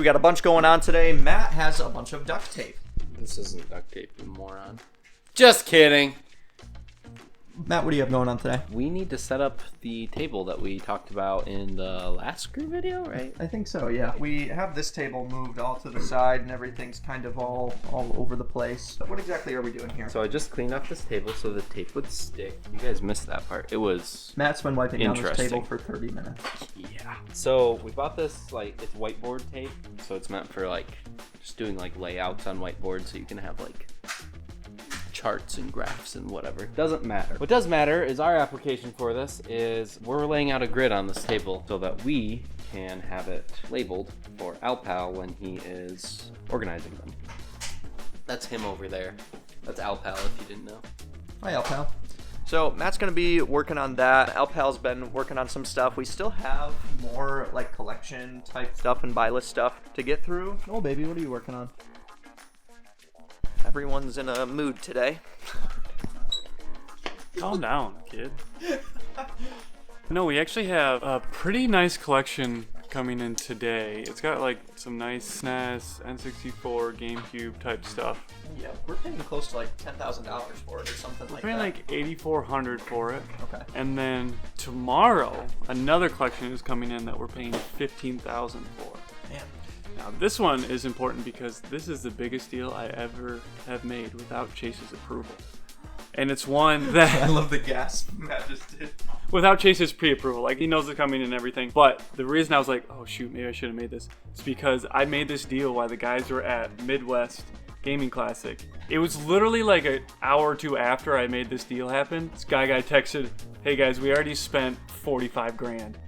We got a bunch going on today. Matt has a bunch of duct tape. This isn't duct tape, you moron. Just kidding. Matt, what do you have going on today? We need to set up the table that we talked about in the last screw video, right? I think so, yeah. We have this table moved all to the side and everything's kind of all over the place. But what exactly are we doing here? So I just cleaned off this table so the tape would stick. You guys missed that part. It was Matt's been wiping down this table for 30 minutes. Yeah. So we bought this, it's whiteboard tape. So it's meant for just doing layouts on whiteboard so you can have charts and graphs and whatever. Doesn't matter. What does matter is our application for this is we're laying out a grid on this table so that we can have it labeled for Alpal when he is organizing them. That's him over there. That's Alpal if you didn't know. Hi, Alpal. So Matt's gonna be working on that. Alpal's been working on some stuff. We still have more collection type stuff and buy list stuff to get through. Oh baby, what are you working on? Everyone's in a mood today. Calm down, kid. No, we actually have a pretty nice collection coming in today. It's got some nice SNES, N64, GameCube type stuff. Yeah, we're paying close to $10,000 for it or something like that. We're paying $8,400 for it. Okay. And then tomorrow, another collection is coming in that we're paying $15,000 for. Man. Now this one is important because this is the biggest deal I ever have made without Chase's approval. And it's one that... I love the gasp Matt just did. Without Chase's pre-approval. He knows it's coming and everything. But the reason I was oh shoot, maybe I should have made this. It's because I made this deal while the guys were at Midwest Gaming Classic. It was literally an hour or two after I made this deal happen. This guy texted, hey guys, we already spent 45 grand.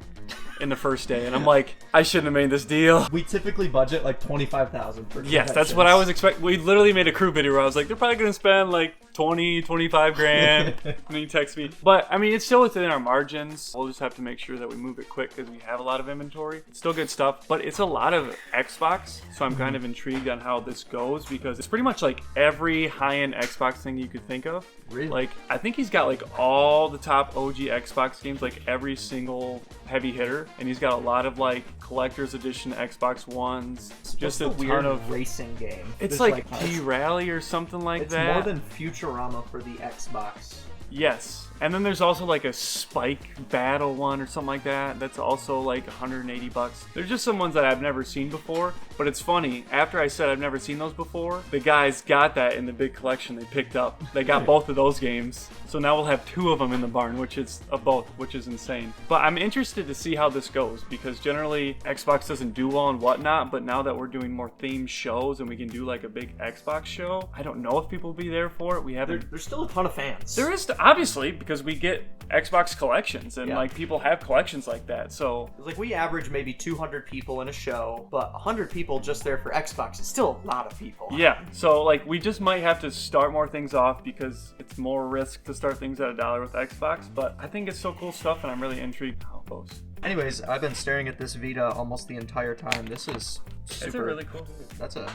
In the first day, and I'm I shouldn't have made this deal. We typically budget $25,000 for yes, that's what I was expecting. We literally made a crew video where I was they're probably gonna spend 25 grand. And then he texts me. But I mean, it's still within our margins. We'll just have to make sure that we move it quick because we have a lot of inventory. It's still good stuff, but it's a lot of Xbox. So I'm kind of intrigued on how this goes because it's pretty much every high-end Xbox thing you could think of. Really? I think he's got all the top OG Xbox games, every single heavy hitter, and he's got a lot of collector's edition Xbox Ones. Just a ton of racing game. It's P-Rally or something like that. It's more than Futurama for the Xbox. Yes. And then there's also a Spike Battle one or something like that. That's also $180. There's just some ones that I've never seen before. But it's funny, after I said I've never seen those before, the guys got that in the big collection they picked up. They got both of those games. So now we'll have two of them in the barn, which is insane. But I'm interested to see how this goes because generally Xbox doesn't do well and whatnot. But now that we're doing more themed shows and we can do a big Xbox show, I don't know if people will be there for it. We haven't. There's still a ton of fans. There is, obviously, because we get Xbox collections and people have collections like that. So we average maybe 200 people in a show, but 100 people just there for Xbox is still a lot of people. Yeah, so we just might have to start more things off because it's more risk to start things at $1 with Xbox, but I think it's so cool stuff and I'm really intrigued how it goes. Anyways, I've been staring at this Vita almost the entire time. This is super. It's a really cool Vita.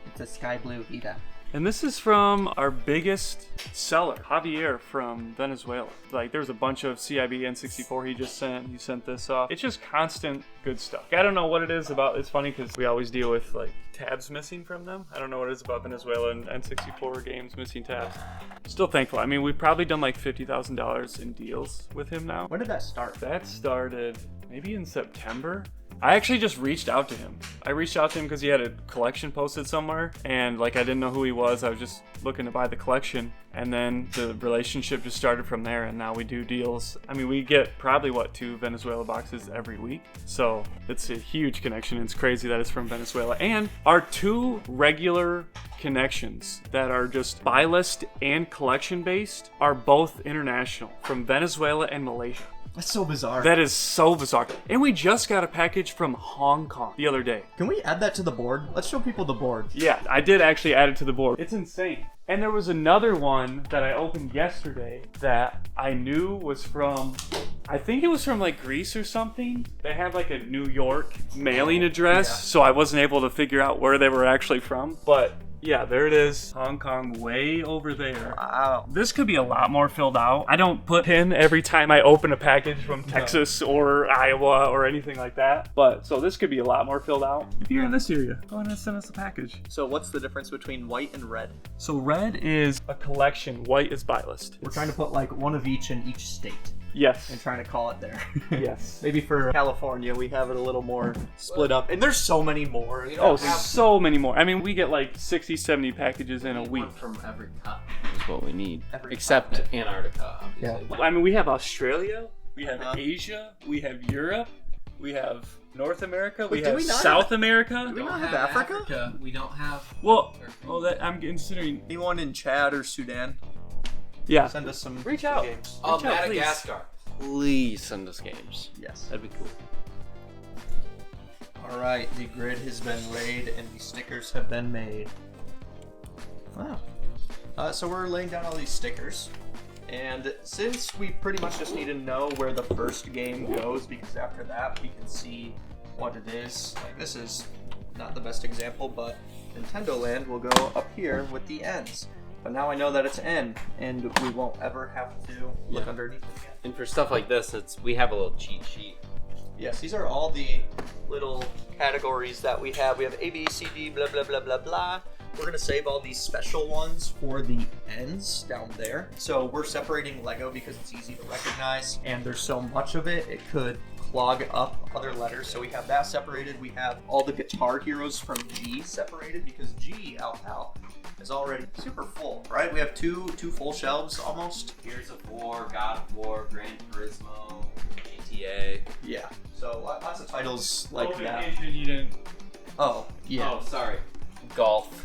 It's a sky blue Vita. And this is from our biggest seller, Javier from Venezuela. There's a bunch of CIB N64 he just sent. He sent this off. It's just constant good stuff. I don't know what it is about. It's funny because we always deal with tabs missing from them. I don't know what it is about Venezuela and N64 games missing tabs. Still thankful. I mean, we've probably done $50,000 in deals with him now. When did that start? That started maybe in September. I actually just reached out to him. I reached out to him because he had a collection posted somewhere, and I didn't know who he was. I was just looking to buy the collection, and then the relationship just started from there, and now we do deals. I mean, we get probably 2 Venezuela boxes every week, so it's a huge connection. It's crazy that it's from Venezuela. And our 2 regular connections that are just buy list and collection based are both international, from Venezuela and Malaysia. That's so bizarre. That is so bizarre. And we just got a package from Hong Kong the other day. Can we add that to the board? Let's show people the board. Yeah, I did actually add it to the board. It's insane. And there was another one that I opened yesterday that I knew was from, I think it was from Greece or something. They had a New York mailing address, so I wasn't able to figure out where they were actually from. But Yeah, there it is. Hong Kong way over there. Wow. This could be a lot more filled out. I don't put in every time I open a package from Texas or Iowa or anything like that. But so this could be a lot more filled out. If you're in this area, go ahead and send us a package. So what's the difference between white and red? So red is a collection, white is buy list. We're trying to put like one of each in each state Yes. and trying to call it there. Yes. Maybe for California, we have it a little more split up. And there's so many more. You Oh, know, so many more. I mean, we get like 60, 70 packages in a week. One from every continent is what we need. Every Except continent. Antarctica, obviously. I mean, we have Australia, we have Asia, we have Europe, we have North America, we do have we not South have- America. we not have Africa? We don't have. Well, that I'm considering. Anyone in Chad or Sudan? Yeah. Send us some Reach out. games. Oh, Reach out, please. Madagascar. Please send us games. Yes. That'd be cool. All right, the grid has been laid and the stickers have been made. Wow. So we're laying down all these stickers. And since we pretty much just need to know where the first game goes, because after that we can see what it is. Like, this is not the best example, but Nintendo Land will go up here with the ends. But now I know that it's N, and we won't ever have to look underneath it again. And for stuff like this, we have a little cheat sheet. Yes, these are all the little categories that we have. We have A, B, C, D, blah, blah, blah, blah, blah. We're going to save all these special ones for the ends down there. So we're separating Lego because it's easy to recognize, and there's so much of it, it could clog up other letters. So we have that separated. We have all the Guitar Heroes from G separated because G, Al, is already super full, right? We have two full shelves almost. Gears of War, God of War, Gran Turismo, GTA. Yeah. So lots of titles like Oh, that. vacation, you didn't. Oh, yeah. Oh, sorry. Golf.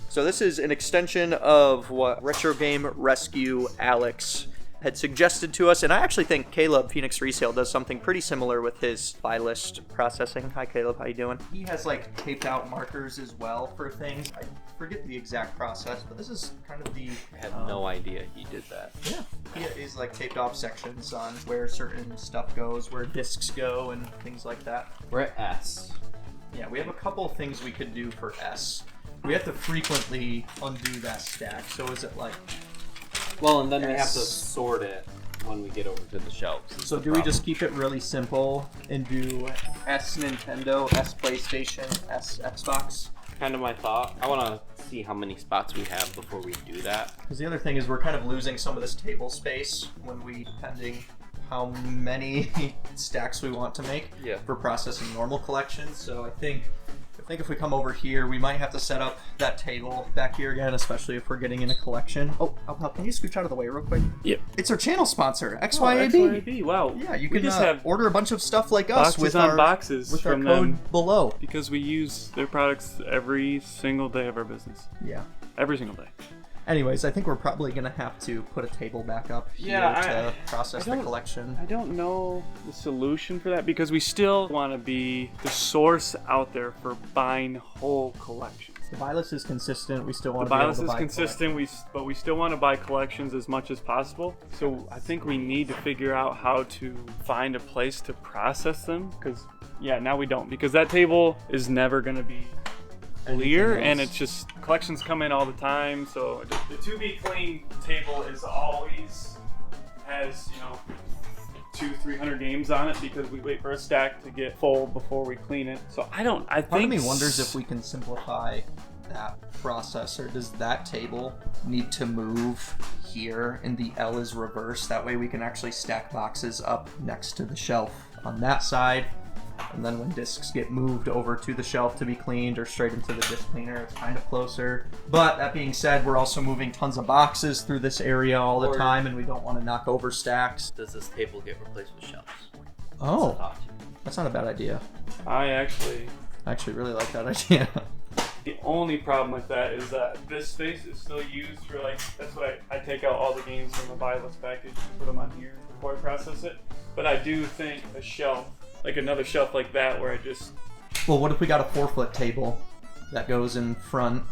So this is an extension of what Retro Game Rescue Alex had suggested to us, and I actually think Caleb Phoenix Resale does something pretty similar with his buy list processing. Hi Caleb, how you doing? He has like taped out markers as well for things. I forget the exact process, but this is kind of the... I had no idea he did that. Yeah. He's like taped off sections on where certain stuff goes, where discs go, and things like that. We're at S. Yeah, we have a couple things we could do for S. We have to frequently undo that stack, so is it like... Well, and then we have S. to sort it when we get over to the shelves. So do we just keep it really simple and do S Nintendo, S PlayStation, S Xbox? Kind of my thought. I want to see how many spots we have before we do that. Because the other thing is we're kind of losing some of this table space when we, depending how many stacks we want to make for processing normal collections. So I think if we come over here, we might have to set up that table back here again, especially if we're getting in a collection. Oh, can you scooch out of the way real quick? Yep. It's our channel sponsor, Oh, XYAB. XYAB. Wow. Yeah, you We can just have order a bunch of stuff like us boxes with on our boxes with our from code them below. because we use their products every single day of our business. Yeah. Every single day. Anyways, I think we're probably gonna have to put a table back up here to process the collection. I don't know the solution for that because we still want to be the source out there for buying whole collections. The buy list is consistent. We still want The to be buy able list to is buy consistent, but we still want to buy collections as much as possible. So I think we need to figure out how to find a place to process them because, now we don't. Because that table is never going to be clear, and it's just collections come in all the time. So the to be clean table is always has 200-300 games on it because we wait for a stack to get full before we clean it. So I think Part of me wonders if we can simplify that process, or does that table need to move here and the L is reversed? That way we can actually stack boxes up next to the shelf on that side. And then when discs get moved over to the shelf to be cleaned or straight into the disc cleaner, it's kind of closer. But that being said, we're also moving tons of boxes through this area all the time, and we don't want to knock over stacks. Does this table get replaced with shelves? Oh, that's not a bad idea. I actually really like that idea. The only problem with that is that this space is still used for that's why I take out all the games from the buy list package and put them on here before I process it. But I do think a shelf, like another shelf like that where I just... Well, what if we got a 4-foot table that goes in front?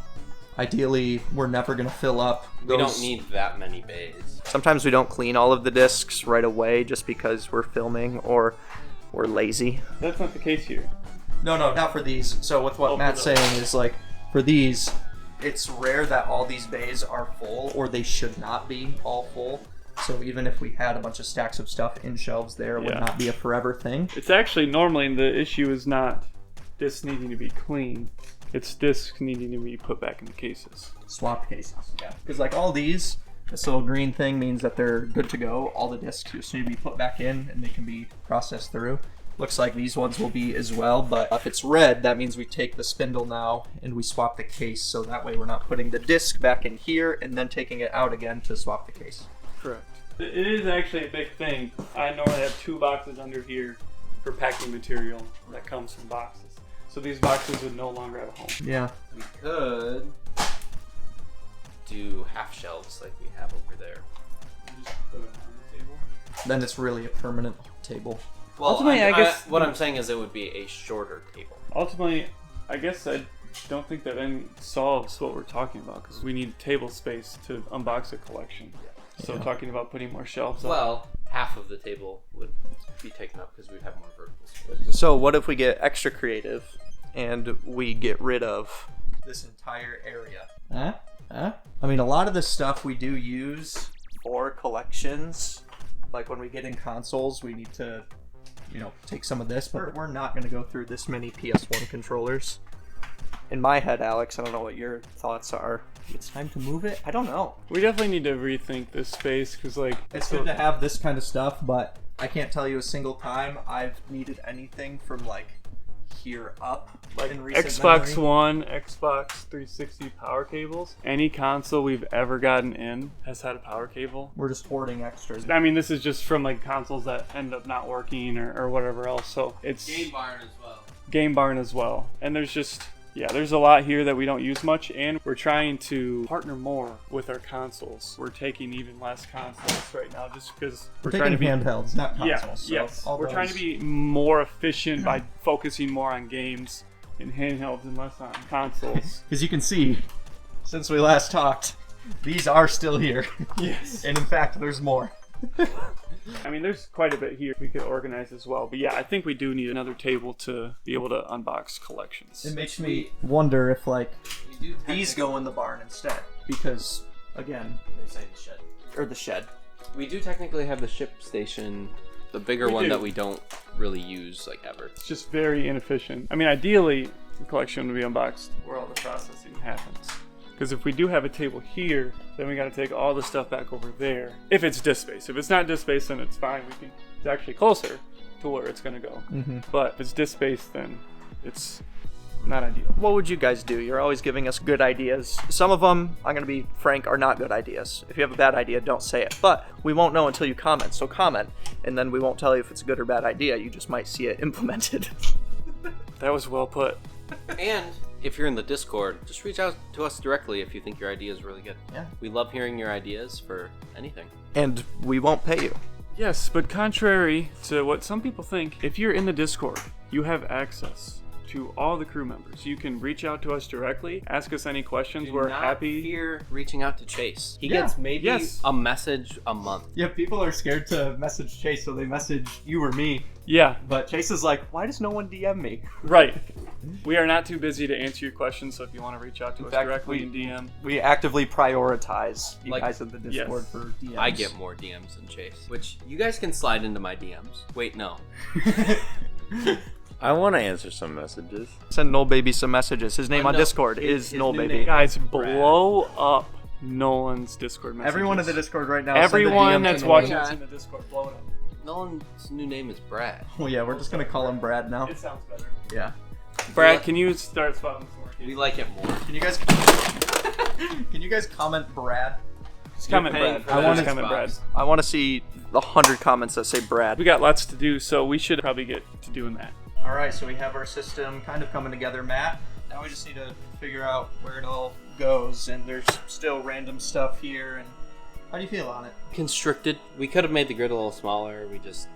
Ideally, we're never going to fill up those... We don't need that many bays. Sometimes we don't clean all of the discs right away just because we're filming or we're lazy. That's not the case here. No, not for these. So with what Matt's saying is for these, it's rare that all these bays are full, or they should not be all full. So even if we had a bunch of stacks of stuff in shelves there, it would not be a forever thing. It's actually normally the issue is not discs needing to be clean. It's discs needing to be put back in the cases. Swapped cases. Yeah. Because like all these, this little green thing means that they're good to go. All the discs just need to be put back in and they can be processed through. Looks like these ones will be as well, but if it's red, that means we take the spindle now and we swap the case, so that way we're not putting the disc back in here and then taking it out again to swap the case. Correct. It is actually a big thing. I normally have 2 boxes under here for packing material that comes from boxes. So these boxes would no longer have a home. Yeah. We could do half shelves like we have over there. Just put it on the table. Then it's really a permanent table. Well, Ultimately, I guess what I'm saying is it would be a shorter table. Ultimately, I guess I don't think that solves what we're talking about, because we need table space to unbox a collection. So talking about putting more shelves up. Well, half of the table would be taken up because we'd have more vertical space. So what if we get extra creative and we get rid of this entire area? I mean, a lot of the stuff we do use for collections. Like when we get in consoles, we need to, take some of this, but we're not going to go through this many PS1 controllers. In my head, Alex, I don't know what your thoughts are. It's time to move it? I don't know. We definitely need to rethink this space, because It's good to have this kind of stuff, but I can't tell you a single time I've needed anything from here up. Like in recent Xbox memory. One, Xbox 360 power cables. Any console we've ever gotten in has had a power cable. We're just hoarding extras. I mean, this is just from consoles that end up not working or whatever else. So it's Game barn as well. Game barn as well. And there's just, there's a lot here that we don't use much, and we're trying to partner more with our consoles. We're taking even less consoles right now just because we're trying to be handhelds, not consoles. So yes. all We're those- trying to be more efficient by focusing more on games and handhelds and less on consoles. As you can see, since we last talked, these are still here. Yes. And in fact, there's more. I mean, there's quite a bit here we could organize as well. But yeah, I think we do need another table to be able to unbox collections. It makes me wonder if We do these go in the barn instead, because again, They say the shed. or the shed. We do technically have the ship station, the bigger We one do. that we don't really use ever. It's just very inefficient. I mean, ideally, the collection would be unboxed where all the processing happens. Because if we do have a table here, then we got to take all the stuff back over there. If it's disk space. If it's not disk space, then it's fine. It's actually closer to where it's going to go. But if it's disk space, then it's not ideal. What would you guys do? You're always giving us good ideas. Some of them, I'm going to be frank, are not good ideas. If you have a bad idea, don't say it. But we won't know until you comment. So comment, and then we won't tell you if it's a good or bad idea. You just might see it implemented. That was well put. And if you're in the Discord, just reach out to us directly if you think your idea is really good. Yeah. We love hearing your ideas for anything. And we won't pay you. Yes, but contrary to what some people think, if you're in the Discord, you have access to all the crew members. You can reach out to us directly, ask us any questions. We're happy. Fear reaching out to Chase. He Yeah. gets maybe Yes. a message a month. Yeah, people are scared to message Chase, so they message you or me. Yeah, But Chase is like, why does no one DM me? right. We are not too busy to answer your questions, so if you want to reach out to us fact, directly in DM. We actively prioritize you Like- guys in the Discord Yes. for DMs. I get more DMs than Chase, which you guys can slide into my DMs. Wait, no. I want to answer some messages. Send Noel Baby some messages. His name on No, Discord his is Noel new Baby. name. Guys, blow up Nolan's Discord messages. Everyone in the Discord right now. send a Everyone DM to that's Noel. watching Yeah. us in the Discord, blow it up. Nolan's new name is Brad. Oh yeah, we're just gonna call him Brad now. It sounds better. Yeah. Brad, can you start spotting some more We cases? like it more. Can you guys? Can you guys comment Brad? Just comment You're paying Brad. for I those want to comment Brad. spots. I want to see 100 comments that say Brad. We got lots to do, so we should probably get to doing that. All right, so we have our system kind of coming together, Matt. Now we just need to figure out where it all goes, and there's still random stuff here. And how do you feel on it? Constricted. We could have made the grid a little smaller. We just,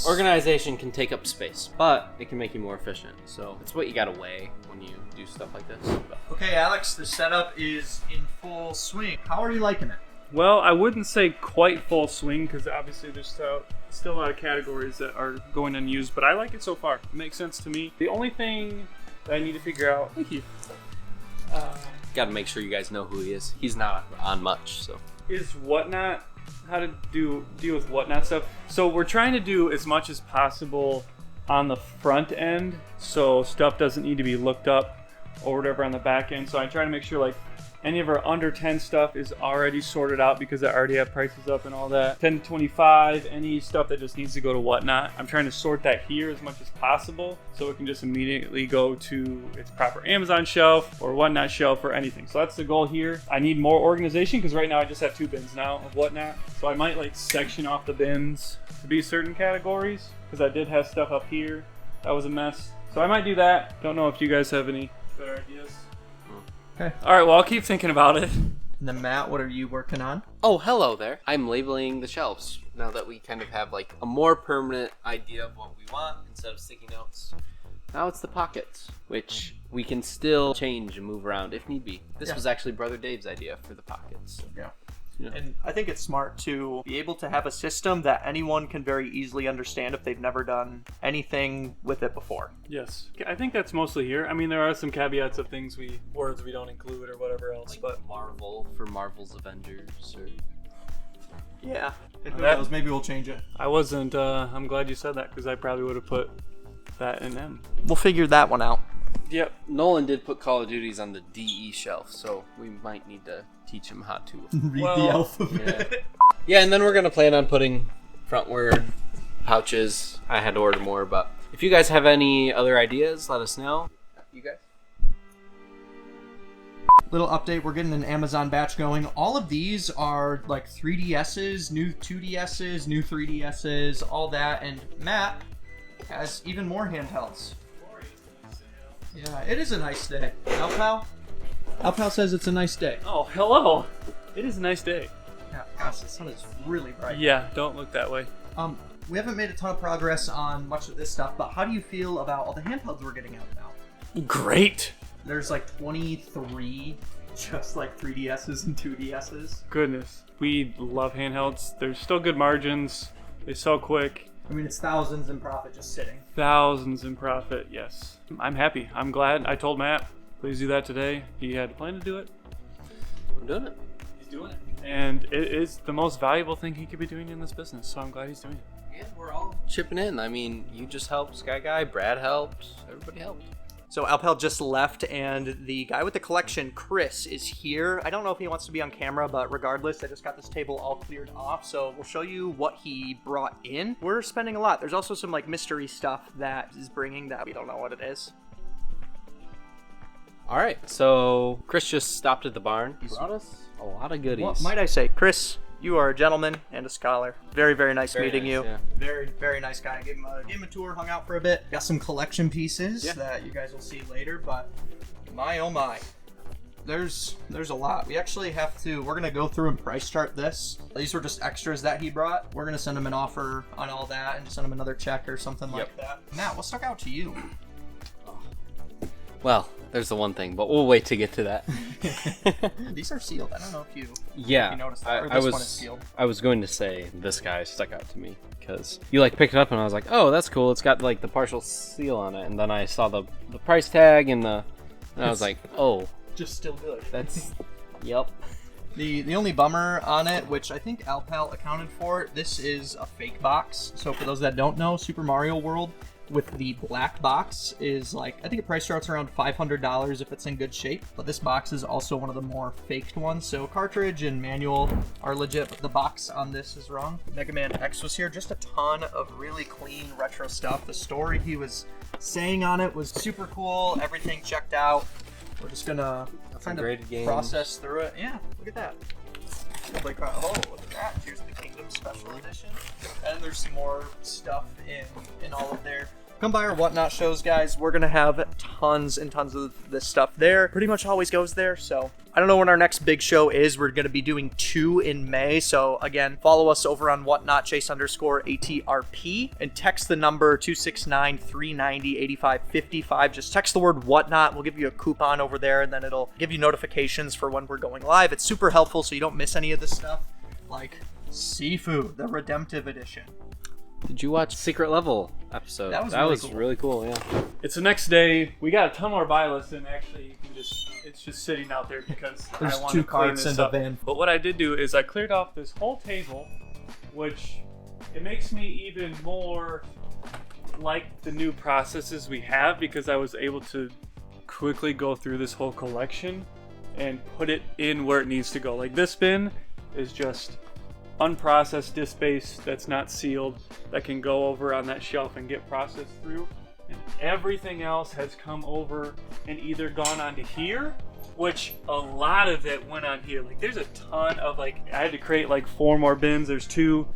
organization can take up space, but it can make you more efficient. So it's what you gotta weigh when you do stuff like this. Okay, Alex, the setup is in full swing. How are you liking it? Well, I wouldn't say quite full swing, because obviously there's still a lot of categories that are going unused, but I like it so far. It makes sense to me. The only thing that I need to figure out got to make sure you guys know who he is. He's not on much, so. Is Whatnot, how to deal with Whatnot stuff? So we're trying to do as much as possible on the front end, so stuff doesn't need to be looked up or whatever on the back end. So I try to make sure like any of our under 10 stuff is already sorted out because I already have prices up and all that. 10 to 25, any stuff that just needs to go to Whatnot, I'm trying to sort that here as much as possible so it can just immediately go to its proper Amazon shelf or Whatnot shelf or anything. So that's the goal here. I need more organization because right now I just have 2 bins now of Whatnot. So I might like section off the bins to be certain categories because I did have stuff up here that was a mess. So I might do that. Don't know if you guys have any better ideas. Okay. All right, well, I'll keep thinking about it. And then Matt, what are you working on? Oh, hello there. I'm labeling the shelves now that we kind of have like a more permanent idea of what we want instead of sticky notes. Now it's the pockets, which we can still change and move around if need be. This was actually Brother Dave's idea for the pockets. Yeah. Yeah. And I think it's smart to be able to have a system that anyone can very easily understand if they've never done anything with it before. Yes, I think that's mostly here. I mean, there are some caveats of words we don't include or whatever else, Like but Marvel for Marvel's Avengers or... Yeah. And who That- knows, maybe we'll change it. I wasn't. I'm glad you said that because I probably would have put that in M. We'll figure that one out. Yep. Nolan did put Call of Duties on the DE shelf, so we might need to teach him how to. Read Well, the alphabet. Yeah, and then we're gonna plan on putting frontward pouches. I had to order more, but if you guys have any other ideas, let us know. You guys? Little update, we're getting an Amazon batch going. All of these are like 3DSs, new 2DSs, new 3DSs, all that, and Matt has even more handhelds. Yeah, it is a nice day. Alpal? Alpal says it's a nice day. Oh, hello. It is a nice day. Yeah, gosh, the sun is really bright. Yeah, don't look that way. We haven't made a ton of progress on much of this stuff, but how do you feel about all the handhelds we're getting out now? Great. There's like 23 just like 3DSs and 2DSs. Goodness, we love handhelds. There's still good margins. They sell quick. I mean, it's thousands in profit just sitting. Thousands in profit, yes. I'm happy. I'm glad. I told Matt, please do that today. He had a plan to do it. I'm doing it. He's doing it. And it is the most valuable thing he could be doing in this business, so I'm glad he's doing it. And we're all chipping in. I mean, you just helped, Sky Guy, Brad helped, everybody helped. So Alpal just left, and the guy with the collection, Chris, is here. I don't know if he wants to be on camera, but regardless, I just got this table all cleared off, so we'll show you what he brought in. We're spending a lot. There's also some like mystery stuff that is bringing that we don't know what it is. All right, so Chris just stopped at the barn. He brought us a lot of goodies. What might I say? Chris, you are a gentleman and a scholar. Very, very nice Very meeting nice, you. yeah. Very, very nice guy. Gave him a tour, hung out for a bit. Got some collection pieces that you guys will see later, but my oh my. There's a lot. We actually have to, we're gonna go through and price chart this. These were just extras that he brought. We're gonna send him an offer on all that and send him another check or something like that. Matt, what stuck out to you? Well, there's the one thing, but we'll wait to get to that. These are sealed. I don't know if you Yeah, noticed that. Or I this one is was sealed. I was going to say this guy stuck out to me because you like picked it up and I was like, oh, that's cool. It's got like the partial seal on it, and then I saw the price tag and I was like, oh, Just still good. that's yep. The only bummer on it, which I think Alpal accounted for, this is a fake box. So for those that don't know, Super Mario World with the black box is like, I think it price starts around $500 if it's in good shape. But this box is also one of the more faked ones. So cartridge and manual are legit, but the box on this is wrong. Mega Man X was here. Just a ton of really clean retro stuff. The story he was saying on it was super cool. Everything checked out. We're just gonna kind graded of games. process through it. Yeah, look at that. Like, oh, look at that. Here's the Kingdom Special Edition. And there's some more stuff in all of there. Come by our Whatnot shows, guys. We're going to have tons and tons of this stuff there. Pretty much always goes there, so I don't know when our next big show is. We're going to be doing 2 in May. So again, follow us over on Whatnot, Chase_ATRP, and text the number 269-390-8555. Just text the word Whatnot. We'll give you a coupon over there, and then it'll give you notifications for when we're going live. It's super helpful so you don't miss any of this stuff. Like Seafood, the Redemptive Edition. Did you watch Secret Level episode? That was really cool. Yeah. It's the next day. We got a ton more buy lists, and actually, you can it's just sitting out there because There's I want 2 to clean carts this in the up. van. But what I did do is I cleared off this whole table, which it makes me even more like the new processes we have because I was able to quickly go through this whole collection and put it in where it needs to go. Like this bin is just unprocessed disc space that's not sealed that can go over on that shelf and get processed through, and everything else has come over and either gone onto here, which a lot of it went on here. Like there's a ton of I had to create 4 more bins. There's 2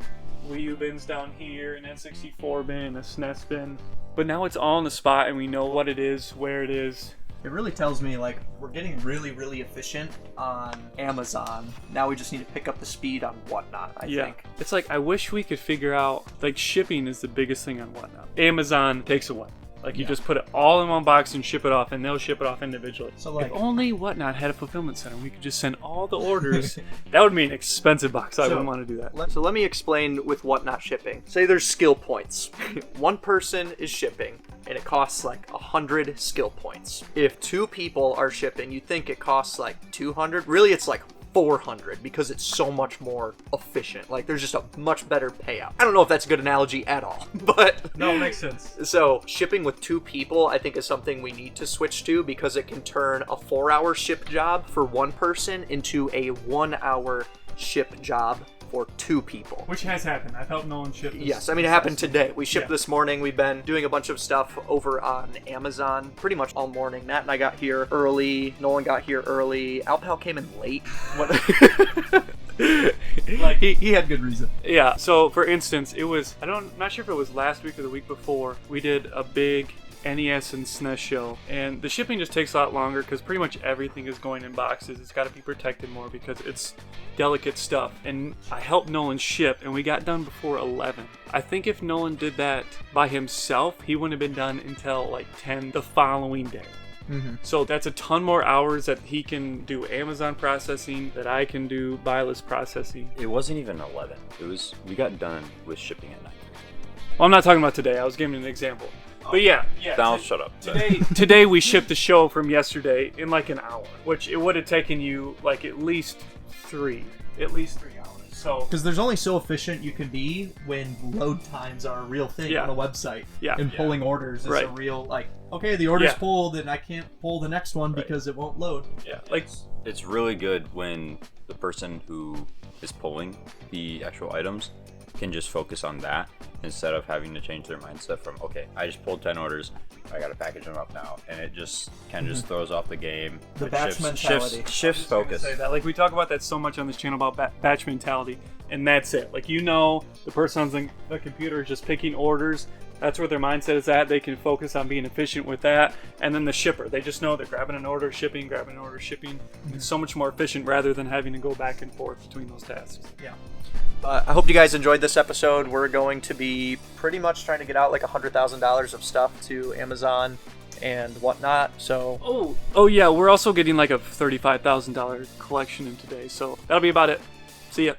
Wii U bins down here, an N64 bin, a SNES bin, but now it's all in the spot and we know what it is, where it is. It really tells me we're getting really, really efficient on Amazon. Now we just need to pick up the speed on Whatnot, I think. It's I wish we could figure out, shipping is the biggest thing on Whatnot. Amazon takes away. You just put it all in one box and ship it off, and they'll ship it off individually. So if only Whatnot had a fulfillment center, we could just send all the orders. That would be an expensive box. I wouldn't want to do that. So let me explain with Whatnot shipping. Say there's skill points. One person is shipping, and it costs 100 skill points. If 2 people are shipping, you think it costs 200. Really, it's 400 because it's so much more efficient. There's just a much better payout. I don't know if that's a good analogy at all, but No, it makes sense. So shipping with 2 people, I think, is something we need to switch to because it can turn a 4-hour ship job for 1 person into a 1-hour ship job for 2 people. Which has happened. I've helped Nolan ship this. Yes, I mean, it happened today. We shipped Yeah. this morning. We've been doing a bunch of stuff over on Amazon pretty much all morning. Matt and I got here early. Nolan got here early. Alpal came in late. What? He had good reason. Yeah, so for instance, it was, I'm not sure if it was last week or the week before, we did a big NES and SNES show, and the shipping just takes a lot longer because pretty much everything is going in boxes. It's got to be protected more because it's delicate stuff, and I helped Nolan ship, and we got done before 11. I think if Nolan did that by himself, he wouldn't have been done until 10 the following day. Mm-hmm. So that's a ton more hours that he can do Amazon processing, that I can do buy list processing. It wasn't even 11. We got done with shipping at 9. Well, I'm not talking about today. I was giving an example. But yeah. Now shut up. Today we shipped the show from yesterday in an hour, which it would have taken you at least 3 hours. So Because there's only so efficient you can be when load times are a real thing Yeah. on a website. Yeah. And pulling orders is a Right. real, okay, the order's Yeah. pulled and I can't pull the next one Right. because it won't load. yeah, It's really good when the person who is pulling the actual items can just focus on that instead of having to change their mindset from, okay, I just pulled 10 orders, I gotta package them up now, and it just kind of just throws off the game. The It batch mentality. Shifts focus. say that. We talk about that so much on this channel about batch mentality, and that's it. The person on the computer is just picking orders. That's where their mindset is at. They can focus on being efficient with that. And then the shipper, they just know they're grabbing an order, shipping. It's so much more efficient rather than having to go back and forth between those tasks. Yeah. I hope you guys enjoyed this episode. We're going to be pretty much trying to get out $100,000 of stuff to Amazon and whatnot. So Oh yeah, we're also getting a $35,000 collection in today. So that'll be about it. See ya.